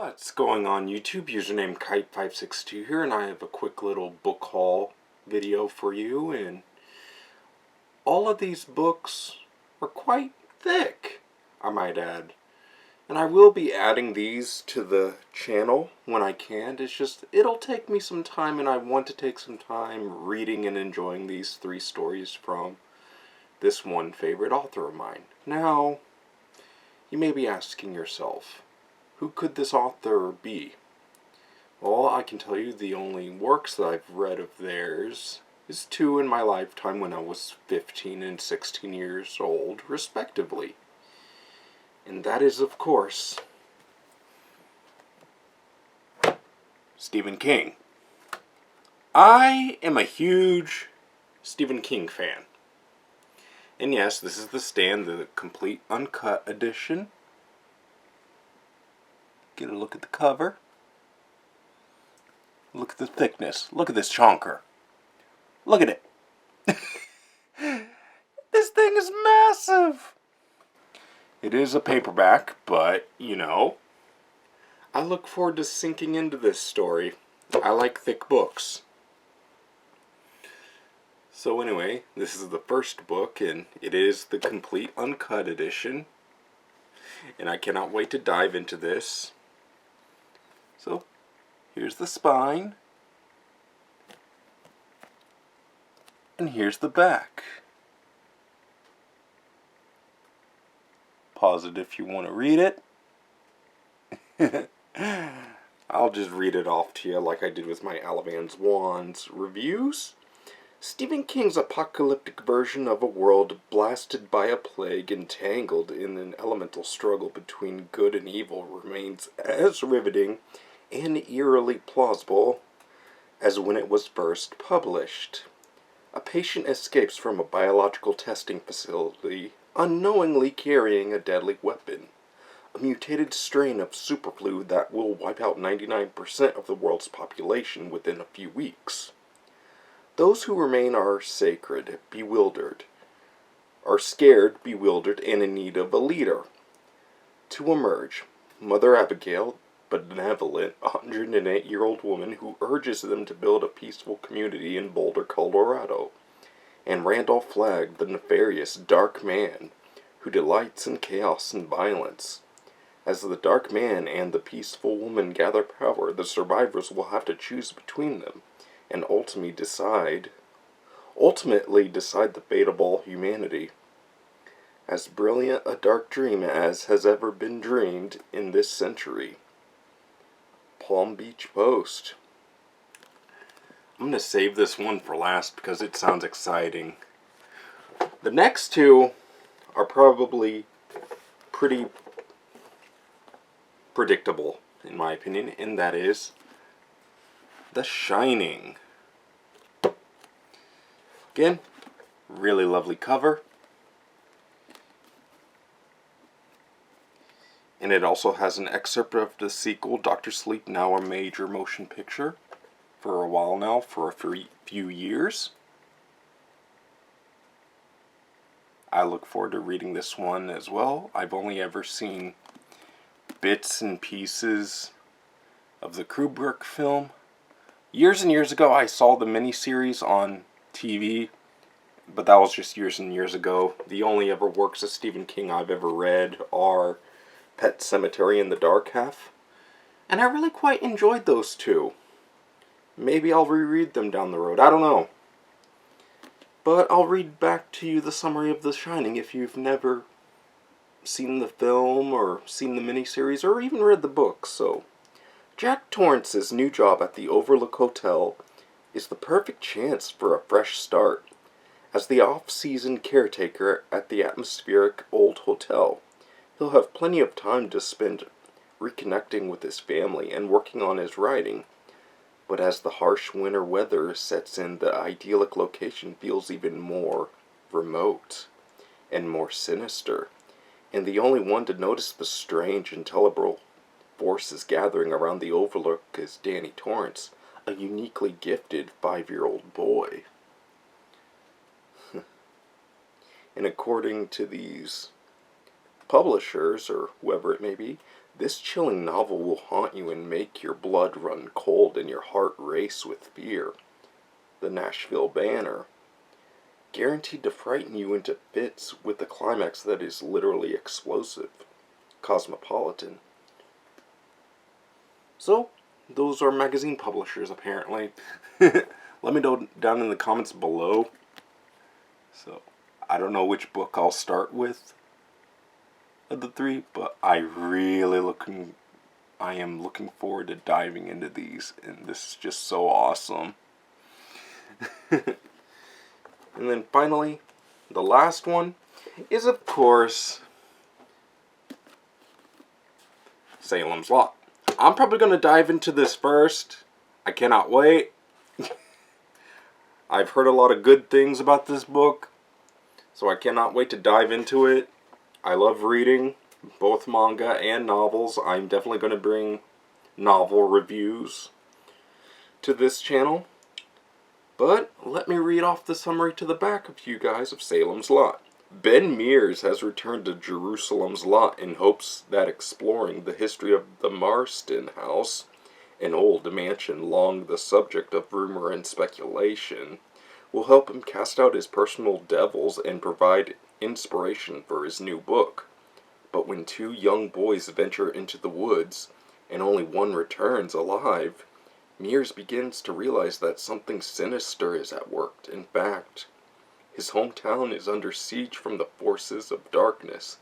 What's going on YouTube? Username Kite562 here, and I have a quick little book haul video for you. And all of these books are quite thick, I might add. And I will be adding these to the channel when I can. It's just, it'll take me some time, and I want to take some time reading and enjoying these 3 stories from this one favorite author of mine. Now, you may be asking yourself, who could this author be? Well, I can tell you the only works that I've read of theirs is 2 in my lifetime when I was 15 and 16 years old, respectively. And that is, of course, Stephen King. I am a huge Stephen King fan. And yes, this is the Stand, the complete uncut edition. Get a look at the cover. Look at the thickness. Look at this chonker. Look at it. This thing is massive. It is a paperback, but, you know, I look forward to sinking into this story. I like thick books. So anyway, this is the first book, and it is the complete uncut edition. And I cannot wait to dive into this. So, here's the spine. And here's the back. Pause it if you want to read it. I'll just read it off to you like I did with my Alavan's Wands reviews. Stephen King's apocalyptic version of a world blasted by a plague entangled in an elemental struggle between good and evil remains as riveting and eerily plausible as when it was first published. A patient escapes from a biological testing facility unknowingly carrying a deadly weapon, a mutated strain of superflu that will wipe out 99% of the world's population within a few weeks. Those who remain are sacred, bewildered, are scared, bewildered, and in need of a leader. To emerge, Mother Abigail, benevolent 108-year-old woman who urges them to build a peaceful community in Boulder, Colorado, and Randolph Flagg, the nefarious dark man who delights in chaos and violence. As the dark man and the peaceful woman gather power, the survivors will have to choose between them and ultimately decide the fate of all humanity. As brilliant a dark dream as has ever been dreamed in this century. Palm Beach Post. I'm going to save this one for last because it sounds exciting. The next 2 are probably pretty predictable, in my opinion, and that is The Shining. Again, really lovely cover. And it also has an excerpt of the sequel, Dr. Sleep, now a major motion picture for a while now, for a few years. I look forward to reading this one as well. I've only ever seen bits and pieces of the Kubrick film. Years and years ago, I saw the miniseries on TV, but that was just years and years ago. The only ever works of Stephen King I've ever read are Pet Sematary and The Dark Half, and I really quite enjoyed those 2. Maybe I'll reread them down the road, I don't know. But I'll read back to you the summary of The Shining if you've never seen the film or seen the miniseries or even read the book. So, Jack Torrance's new job at the Overlook Hotel is the perfect chance for a fresh start. As the off-season caretaker at the atmospheric old hotel, he'll have plenty of time to spend reconnecting with his family and working on his writing. But as the harsh winter weather sets in, the idyllic location feels even more remote and more sinister. And the only one to notice the strange and terrible forces gathering around the Overlook is Danny Torrance, a uniquely gifted 5-year-old boy. And according to these publishers, or whoever it may be, This chilling novel will haunt you and make your blood run cold and your heart race with fear. The Nashville Banner. Guaranteed to frighten you into fits with a climax that is literally explosive. Cosmopolitan. So, those are magazine publishers apparently. Let me know down in the comments below. So, I don't know which book I'll start with of the three, but I am looking forward to diving into these, and this is just so awesome. And then finally, the last one is, of course, Salem's Lot. I'm probably going to dive into this first. I cannot wait. I've heard a lot of good things about this book, so I cannot wait to dive into it. I love reading both manga and novels. I'm definitely going to bring novel reviews to this channel. But let me read off the summary to the back of you guys of Salem's Lot. Ben Mears has returned to Jerusalem's Lot in hopes that exploring the history of the Marston House, an old mansion long the subject of rumor and speculation, will help him cast out his personal devils and provide inspiration for his new book. But when two young boys venture into the woods, and only one returns alive, Mears begins to realize that something sinister is at work. In fact, his hometown is under siege from the forces of darkness,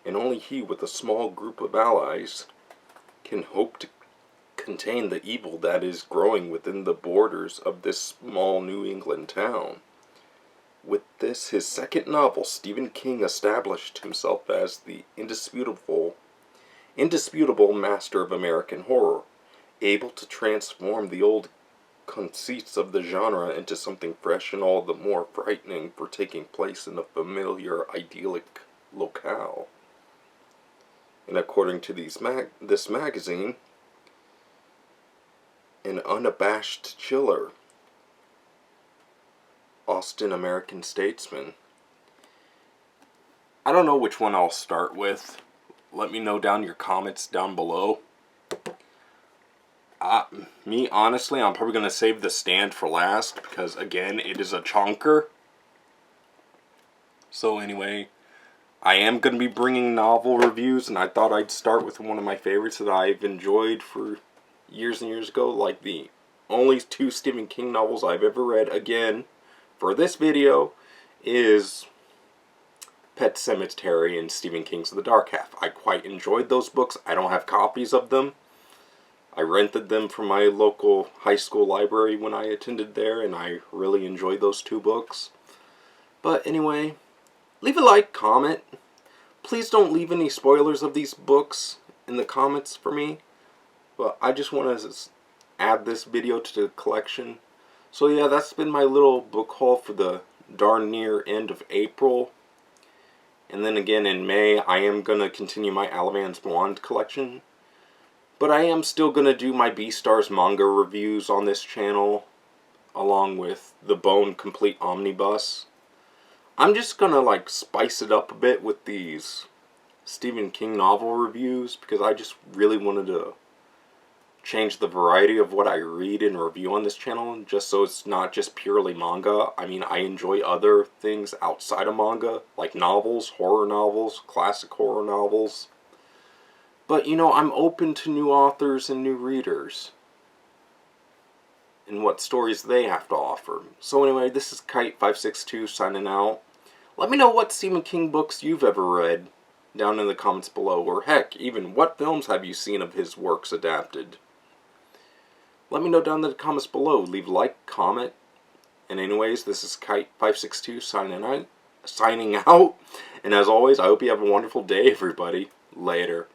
and only he, with a small group of allies, can hope to contain the evil that is growing within the borders of this small New England town. With this, his second novel, Stephen King established himself as the indisputable master of American horror, able to transform the old conceits of the genre into something fresh and all the more frightening for taking place in a familiar, idyllic locale. And according to this magazine, an unabashed chiller, Austin American statesman. I don't know which one I'll start with. Let me know down your comments down below. Me, honestly, I'm probably going to save The Stand for last because, again, it is a chonker. So anyway, I am going to be bringing novel reviews, and I thought I'd start with one of my favorites that I've enjoyed for years and years ago, like the only two Stephen King novels I've ever read, again, for this video, is Pet Sematary and Stephen King's The Dark Half. I quite enjoyed those books. I don't have copies of them. I rented them from my local high school library when I attended there, and I really enjoyed those two books. But anyway, leave a like, comment. Please don't leave any spoilers of these books in the comments for me. But I just want to add this video to the collection. So yeah, that's been my little book haul for the darn near end of April. And then again in May, I am going to continue my Alavan's Blonde collection. But I am still going to do my Beastars manga reviews on this channel, along with the Bone Complete Omnibus. I'm just going to spice it up a bit with these Stephen King novel reviews, because I just really wanted to change the variety of what I read and review on this channel, just so it's not just purely manga. I mean, I enjoy other things outside of manga, like novels, horror novels, classic horror novels. But, you know, I'm open to new authors and new readers, and what stories they have to offer. So anyway, this is Kite562 signing out. Let me know what Stephen King books you've ever read down in the comments below, or heck, even what films have you seen of his works adapted. Let me know down in the comments below. Leave a like, comment. And anyways, this is Kite562 signing out. And as always, I hope you have a wonderful day, everybody. Later.